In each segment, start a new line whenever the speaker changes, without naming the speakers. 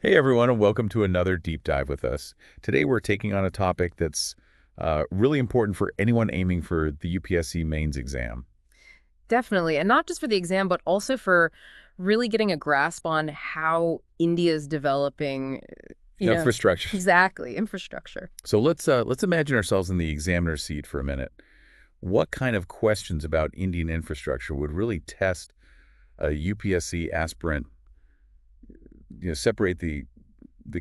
Hey everyone, and welcome to another deep dive with us. Today we're taking on a topic that's really important for anyone aiming for the UPSC Mains exam.
Definitely. And not just for the exam, but also for really getting a grasp on how India's developing, you know,
Infrastructure.
exactly, infrastructure.
So let's imagine ourselves in the examiner's seat for a minute. What kind of questions about Indian infrastructure would really test a UPSC aspirant, separate the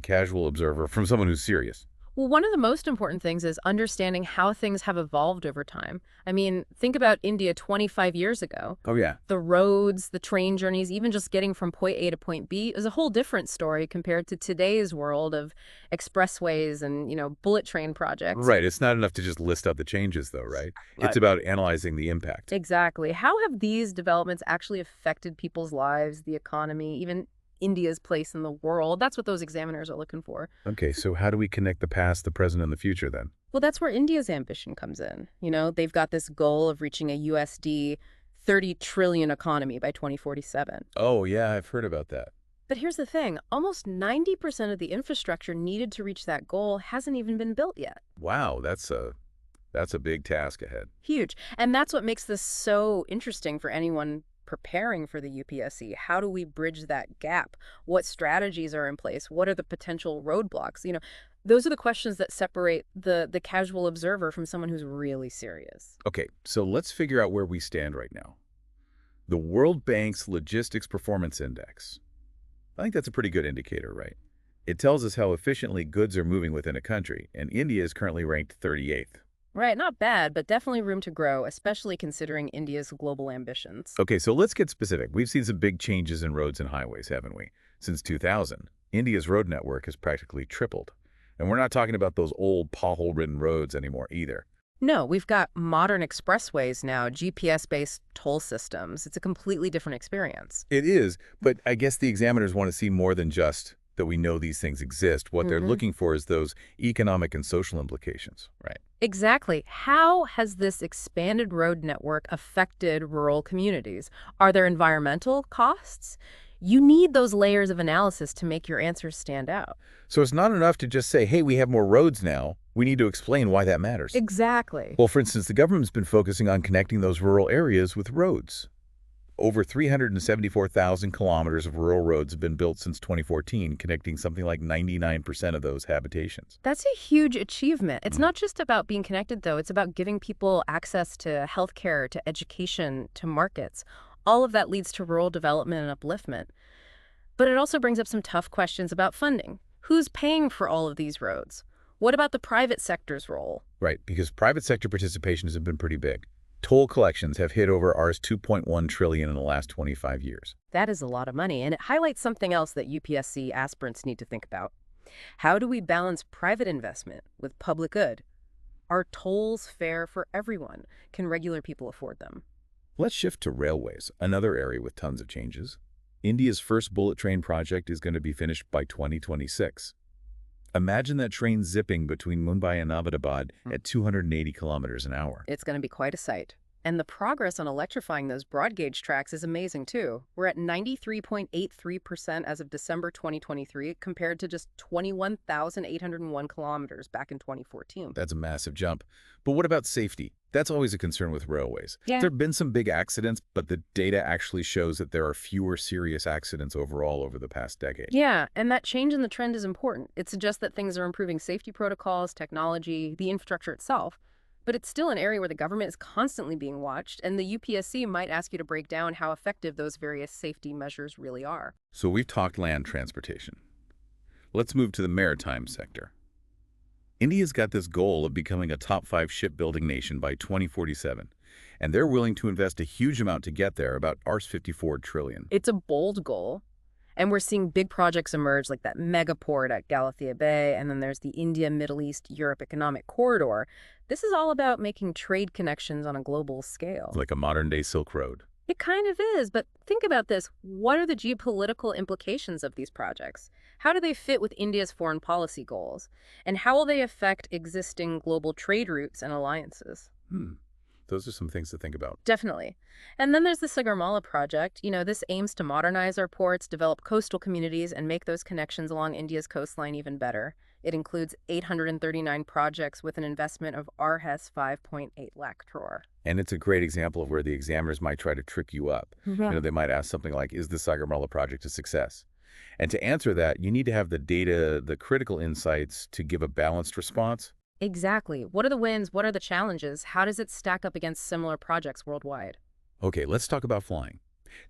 casual observer from someone who's serious?
Well, one of the most important things is understanding how things have evolved over time. I mean, think about India 25 years ago.
Oh yeah.
The roads, the train journeys, even just getting from point A to point B is a whole different story compared to today's world of expressways and, bullet train projects.
Right. It's not enough to just list out the changes though, right?
Uh,
It's about analyzing the impact.
Exactly. How have these developments actually affected people's lives, the economy, even India's place in the world? That's what those examiners are looking for.
Okay, so how do we connect the past, the present, and the future then?
Well, that's where India's ambition comes in. They've got this goal of reaching a USD 30 trillion economy by 2047.
Oh, yeah, I've heard about that.
But here's the thing, almost 90% of the infrastructure needed to reach that goal hasn't even been built yet.
Wow, that's a big task ahead.
Huge. And that's what makes this so interesting for anyone preparing for the UPSC. How do we bridge that gap? What strategies are in place? What are the potential roadblocks? Those are the questions that separate the casual observer from someone who's really serious.
Okay, so let's figure out where we stand right now. The World Bank's Logistics Performance Index. I think that's a pretty good indicator, right? It tells us how efficiently goods are moving within a country, and India is currently ranked 38th.
Right, not bad, but definitely room to grow, especially considering India's global ambitions.
Okay, so let's get specific. We've seen some big changes in roads and highways, haven't we? Since 2000, India's road network has practically tripled. And we're not talking about those old pothole-ridden roads anymore either.
No, we've got modern expressways now, GPS-based toll systems. It's a completely different experience.
It is, but I guess the examiners want to see more than just that we know these things exist. What they're
hmm
looking for is those economic and social implications, right?
Exactly. How has this expanded road network affected rural communities? Are there environmental costs? You need those layers of analysis to make your answers stand out.
So it's not enough to just say, hey, we have more roads now. We need to explain why that matters.
Exactly.
Well, for instance, the government's been focusing on connecting those rural areas with roads. Over 374,000 kilometers of rural roads have been built since 2014, connecting something like 99% of those habitations.
That's a huge achievement. It's
Mm.
not just about being connected, though. It's about giving people access to healthcare, to education, to markets. All of that leads to rural development and upliftment. But it also brings up some tough questions about funding. Who's paying for all of these roads? What about the private sector's role?
Right, because private sector participation has been pretty big. Toll collections have hit over Rs 2.1 trillion in the last 25 years.
That is a lot of money, and it highlights something else that UPSC aspirants need to think about. How do we balance private investment with public good? Are tolls fair for everyone? Can regular people afford them?
Let's shift to railways, another area with tons of changes. India's first bullet train project is going to be finished by 2026. Imagine that train zipping between Mumbai and Ahmedabad at 280 kilometers an hour.
It's going to be quite a sight. And the progress on electrifying those broad gauge tracks is amazing, too. We're at 93.83% as of December 2023, compared to just 21,801 kilometers back in 2014.
That's a massive jump. But what about safety? That's always a concern with railways.
Yeah.
There have been some big accidents, but the data actually shows that there are fewer serious accidents overall over the past decade.
Yeah, and that change in the trend is important. It suggests that things are improving safety protocols, technology, the infrastructure itself. But it's still an area where the government is constantly being watched, and the UPSC might ask you to break down how effective those various safety measures really are.
So we've talked land transportation. Let's move to the maritime sector. India's got this goal of becoming a top 5 shipbuilding nation by 2047, and they're willing to invest a huge amount to get there, about Rs 54 trillion.
It's a bold goal, and we're seeing big projects emerge like that mega port at Galathea Bay, and then there's the India, Middle East, Europe Economic Corridor. This is all about making trade connections on a global scale.
Like a modern-day Silk Road.
It kind of is, but think about this. What are the geopolitical implications of these projects? How do they fit with India's foreign policy goals? And how will they affect existing global trade routes and alliances?
those are some things to think about.
Definitely. And then there's the Sagarmala project. This aims to modernize our ports, develop coastal communities, and make those connections along India's coastline even better. It includes 839 projects with an investment of Rs 5.8 lakh crore.
And it's a great example of where the examiners might try to trick you up.
Yeah.
They might ask something like, is the Sagarmala project a success? And to answer that, you need to have the data, the critical insights to give a balanced response.
Exactly. What are the wins? What are the challenges? How does it stack up against similar projects worldwide?
Okay, let's talk about flying.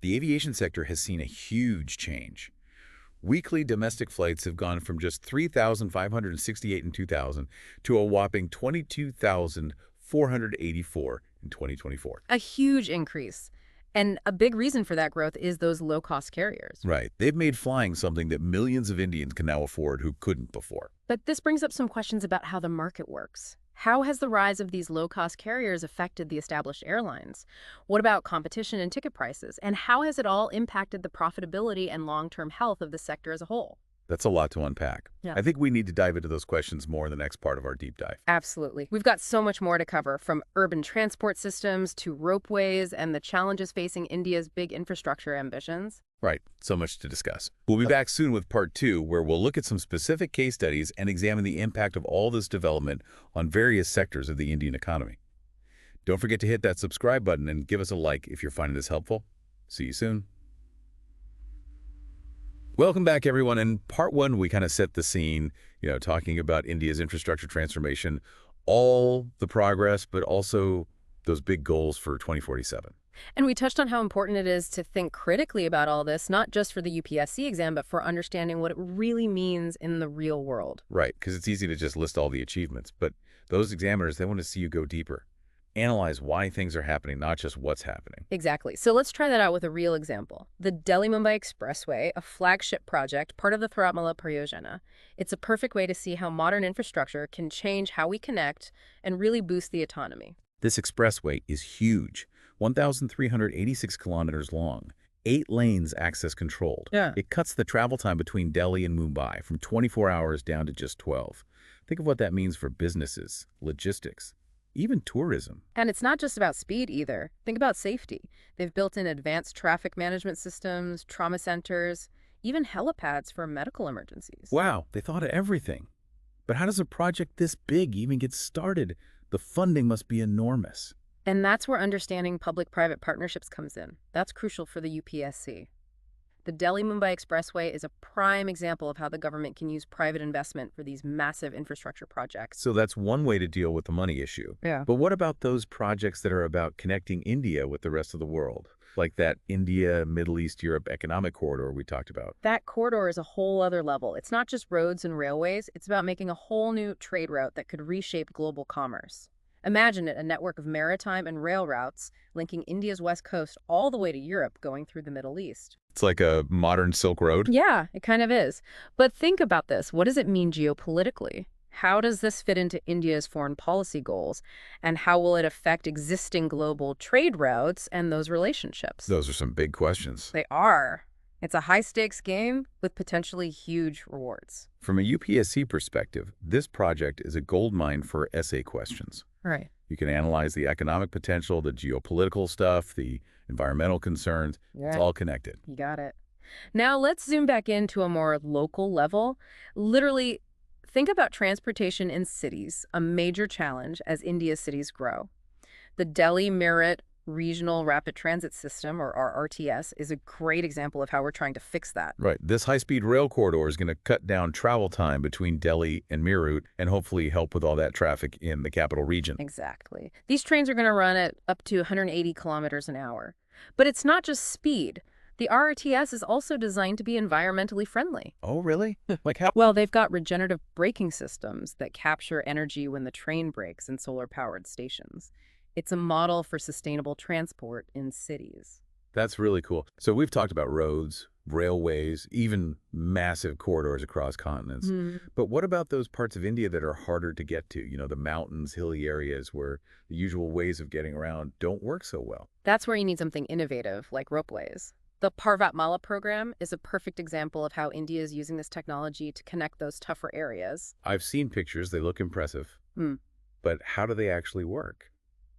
The aviation sector has seen a huge change. Weekly domestic flights have gone from just 3,568 in 2000 to a whopping 22,484 in 2024.
A huge increase. And a big reason for that growth is those low-cost carriers.
Right. They've made flying something that millions of Indians can now afford who couldn't before.
But this brings up some questions about how the market works. How has the rise of these low-cost carriers affected the established airlines? What about competition and ticket prices? And how has it all impacted the profitability and long-term health of the sector as a whole?
That's a lot to unpack.
Yeah.
I think we need to dive into those questions more in the next part of our deep dive.
Absolutely. We've got so much more to cover, from urban transport systems to ropeways and the challenges facing India's big infrastructure ambitions.
Right. So much to discuss. We'll be back soon with part 2, where we'll look at some specific case studies and examine the impact of all this development on various sectors of the Indian economy. Don't forget to hit that subscribe button and give us a like if you're finding this helpful. See you soon. Welcome back, everyone. In part 1, we kind of set the scene, talking about India's infrastructure transformation, all the progress, but also those big goals for 2047.
And we touched on how important it is to think critically about all this, not just for the UPSC exam, but for understanding what it really means in the real world.
Right, because it's easy to just list all the achievements, but those examiners, they want to see you go deeper. Analyze why things are happening, not just what's happening.
Exactly. So let's try that out with a real example. The Delhi-Mumbai Expressway, a flagship project, part of the Tharatmala Pariyojana. It's a perfect way to see how modern infrastructure can change how we connect and really boost the autonomy.
This expressway is huge, 1,386 kilometers long, 8 lanes access controlled.
Yeah.
It cuts the travel time between Delhi and Mumbai from 24 hours down to just 12. Think of what that means for businesses, logistics, even tourism.
And it's not just about speed either. Think about safety. They've built in advanced traffic management systems, trauma centers, even helipads for medical emergencies.
Wow, they thought of everything. But how does a project this big even get started? The funding must be enormous.
And that's where understanding public-private partnerships comes in. That's crucial for the UPSC. The Delhi-Mumbai Expressway is a prime example of how the government can use private investment for these massive infrastructure projects.
So that's one way to deal with the money issue.
Yeah.
But what about those projects that are about connecting India with the rest of the world? Like that India, Middle East, Europe economic corridor we talked about.
That corridor is a whole other level. It's not just roads and railways. It's about making a whole new trade route that could reshape global commerce. Imagine it, a network of maritime and rail routes linking India's west coast all the way to Europe, going through the Middle East.
It's like a modern Silk Road.
Yeah, it kind of is. But think about this. What does it mean geopolitically? How does this fit into India's foreign policy goals? And how will it affect existing global trade routes and those relationships?
Those are some big questions.
They are. It's a high-stakes game with potentially huge rewards.
From a UPSC perspective, this project is a goldmine for essay questions.
Right.
You can analyze the economic potential, the geopolitical stuff, the environmental concerns.
Yeah.
It's all connected.
You got it. Now let's zoom back into a more local level. Literally, think about transportation in cities, a major challenge as India's cities grow. The Delhi Meerut Regional Rapid Transit System, or RRTS, is a great example of how we're trying to fix that.
Right. This high-speed rail corridor is going to cut down travel time between Delhi and Meerut and hopefully help with all that traffic in the capital region.
Exactly. These trains are going to run at up to 180 kilometers an hour. But it's not just speed. The RRTS is also designed to be environmentally friendly.
Oh, really? Like how?
Well, they've got regenerative braking systems that capture energy when the train brakes in solar-powered stations. It's a model for sustainable transport in cities.
That's really cool. So we've talked about roads, railways, even massive corridors across continents. But what about those parts of India that are harder to get to? The mountains, hilly areas where the usual ways of getting around don't work so well.
That's where you need something innovative, like ropeways. The Parvatmala program is a perfect example of how India is using this technology to connect those tougher areas.
I've seen pictures. They look impressive. But how do they actually work?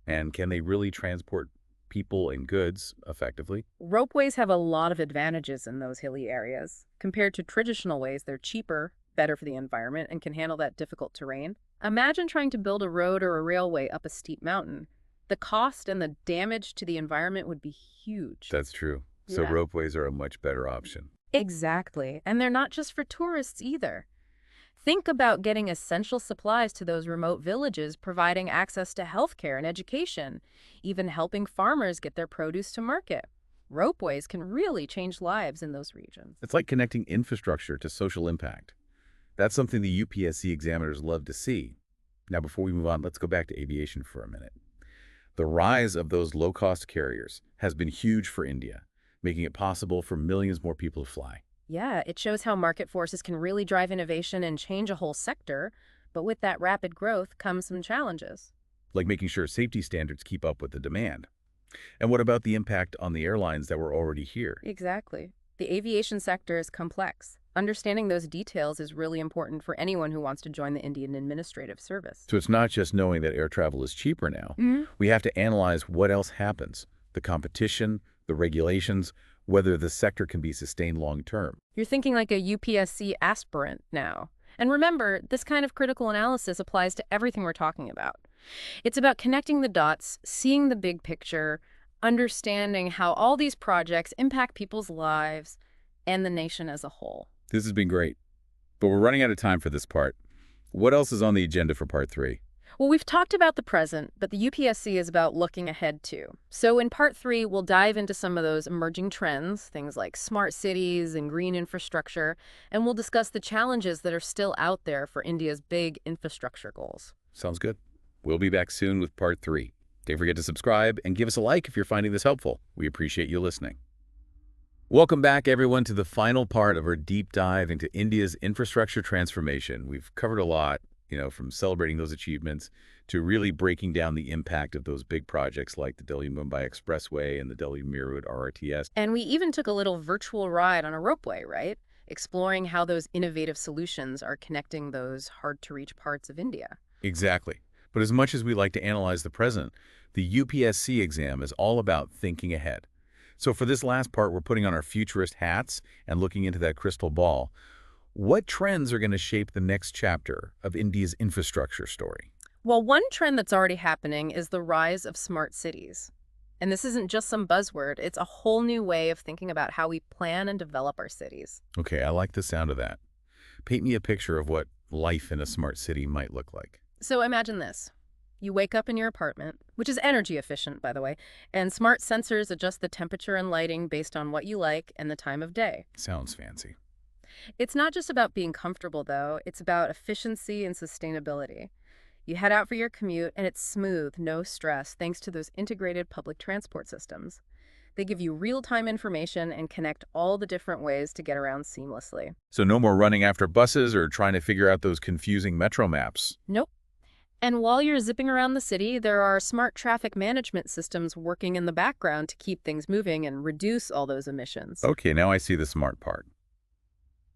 And can they really transport people and goods effectively?
Ropeways have a lot of advantages in those hilly areas. Compared to traditional ways, they're cheaper, better for the environment, and can handle that difficult terrain. Imagine trying to build a road or a railway up a steep mountain. The cost and the damage to the environment would be huge.
That's true. So
Yeah.
ropeways are a much better option.
Exactly. And they're not just for tourists either. Think about getting essential supplies to those remote villages, providing access to healthcare and education, even helping farmers get their produce to market. Ropeways can really change lives in those regions.
It's like connecting infrastructure to social impact. That's something the UPSC examiners love to see. Now, before we move on, let's go back to aviation for a minute. The rise of those low-cost carriers has been huge for India, making it possible for millions more people to fly.
Yeah, it shows how market forces can really drive innovation and change a whole sector, but with that rapid growth comes some challenges.
Like making sure safety standards keep up with the demand. And what about the impact on the airlines that were already here?
Exactly. The aviation sector is complex. Understanding those details is really important for anyone who wants to join the Indian Administrative Service.
So it's not just knowing that air travel is cheaper now.
Mhm.
We have to analyze what else happens, the competition, the regulations, whether the sector can be sustained long-term.
You're thinking like a UPSC aspirant now. And remember, this kind of critical analysis applies to everything we're talking about. It's about connecting the dots, seeing the big picture, understanding how all these projects impact people's lives and the nation as a whole.
This has been great, but we're running out of time for this part. What else is on the agenda for part 3?
Well, we've talked about the present, but the UPSC is about looking ahead too. So in part 3, we'll dive into some of those emerging trends, things like smart cities and green infrastructure, and we'll discuss the challenges that are still out there for India's big infrastructure goals.
Sounds good. We'll be back soon with part 3. Don't forget to subscribe and give us a like if you're finding this helpful. We appreciate you listening. Welcome back, everyone, to the final part of our deep dive into India's infrastructure transformation. We've covered a lot, from celebrating those achievements to really breaking down the impact of those big projects like the Delhi-Mumbai Expressway and the Delhi-Meerut RRTS.
And we even took a little virtual ride on a ropeway, right? Exploring how those innovative solutions are connecting those hard-to-reach parts of India.
Exactly. But as much as we like to analyze the present, the UPSC exam is all about thinking ahead. So for this last part, we're putting on our futurist hats and looking into that crystal ball. What trends are going to shape the next chapter of India's infrastructure story?
Well, one trend that's already happening is the rise of smart cities. And this isn't just some buzzword, it's a whole new way of thinking about how we plan and develop our cities.
Okay, I like the sound of that. Paint me a picture of what life in a smart city might look like.
So imagine this. You wake up in your apartment, which is energy efficient, by the way, and smart sensors adjust the temperature and lighting based on what you like and the time of day.
Sounds fancy.
It's not just about being comfortable, though. It's about efficiency and sustainability. You head out for your commute, and it's smooth, no stress, thanks to those integrated public transport systems. They give you real-time information and connect all the different ways to get around seamlessly.
So no more running after buses or trying to figure out those confusing metro maps.
Nope. And while you're zipping around the city, there are smart traffic management systems working in the background to keep things moving and reduce all those emissions.
Okay, now I see the smart part.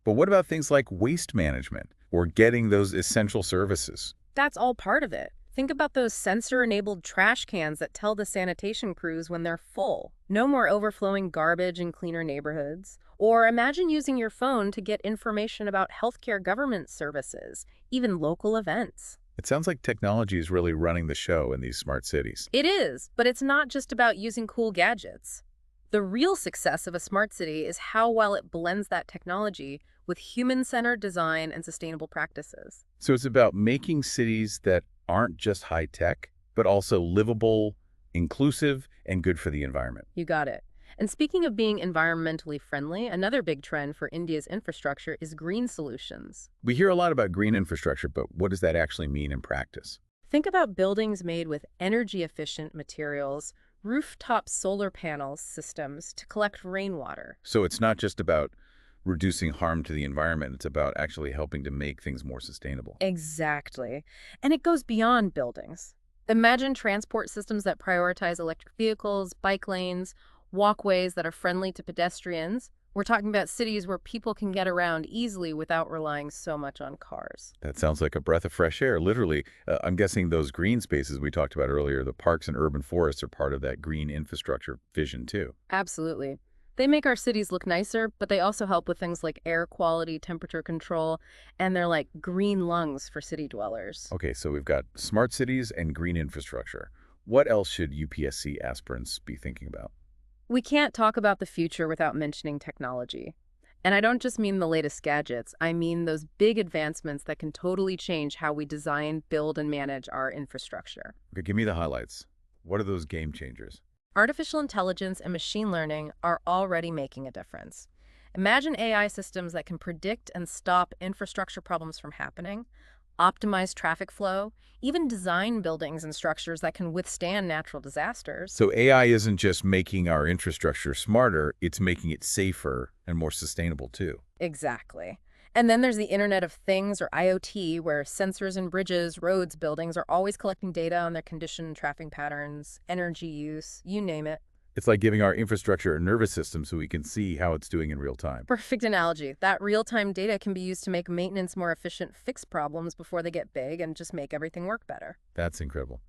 But what about things like waste management or getting those essential services?
That's all part of it. Think about those sensor-enabled trash cans that tell the sanitation crews when they're full. No more overflowing garbage in cleaner neighborhoods. Or imagine using your phone to get information about healthcare government services, even local events.
It sounds like technology is really running the show in these smart cities.
It is, but it's not just about using cool gadgets. The real success of a smart city is how well it blends that technology with human-centered design and sustainable practices.
So it's about making cities that aren't just high-tech, but also livable, inclusive, and good for the environment.
You got it. And speaking of being environmentally friendly, another big trend for India's infrastructure is green solutions.
We hear a lot about green infrastructure, but what does that actually mean in practice?
Think about buildings made with energy-efficient materials, rooftop solar panels systems to collect rainwater.
So it's not just about reducing harm to the environment, it's about actually helping to make things more sustainable.
Exactly. And it goes beyond buildings. Imagine transport systems that prioritize electric vehicles, bike lanes, walkways that are friendly to pedestrians, We're talking about cities where people can get around easily without relying so much on cars.
That sounds like a breath of fresh air, literally. I'm guessing those green spaces we talked about earlier, the parks and urban forests, are part of that green infrastructure vision, too.
Absolutely. They make our cities look nicer, but they also help with things like air quality, temperature control, and they're like green lungs for city dwellers.
Okay, so we've got smart cities and green infrastructure. What else should UPSC aspirants be thinking about?
We can't talk about the future without mentioning technology. And I don't just mean the latest gadgets, I mean those big advancements that can totally change how we design, build, and manage our infrastructure.
Okay, give me the highlights. What are those game changers?
Artificial intelligence and machine learning are already making a difference. Imagine AI systems that can predict and stop infrastructure problems from happening, optimize traffic flow, even design buildings and structures that can withstand natural disasters.
So AI isn't just making our infrastructure smarter, it's making it safer and more sustainable too.
Exactly. And then there's the Internet of Things, or IoT, where sensors in bridges, roads, buildings are always collecting data on their condition, traffic patterns, energy use, you name it.
It's like giving our infrastructure a nervous system so we can see how it's doing in real time.
Perfect analogy. That real-time data can be used to make maintenance more efficient, fix problems before they get big, and just make everything work better.
That's incredible.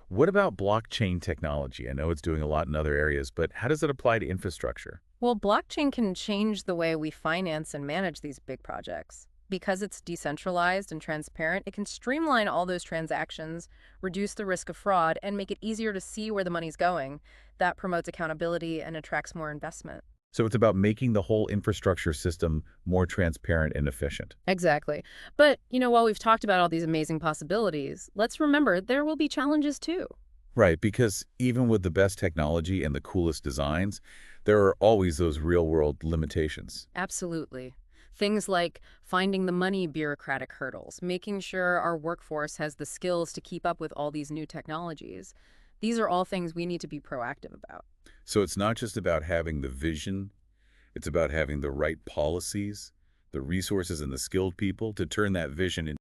What about blockchain technology? I know it's doing a lot in other areas, but how does it apply to infrastructure?
Well, blockchain can change the way we finance and manage these big projects. Because it's decentralized and transparent, it can streamline all those transactions, reduce the risk of fraud, and make it easier to see where the money's going. That promotes accountability and attracts more investment.
So it's about making the whole infrastructure system more transparent and efficient.
Exactly. But, while we've talked about all these amazing possibilities, let's remember there will be challenges too.
Right, because even with the best technology and the coolest designs, there are always those real-world limitations.
Absolutely. Things like finding the money bureaucratic hurdles, making sure our workforce has the skills to keep up with all these new technologies. These are all things we need to be proactive about.
So it's not just about having the vision, it's about having the right policies, the resources, and the skilled people to turn that vision into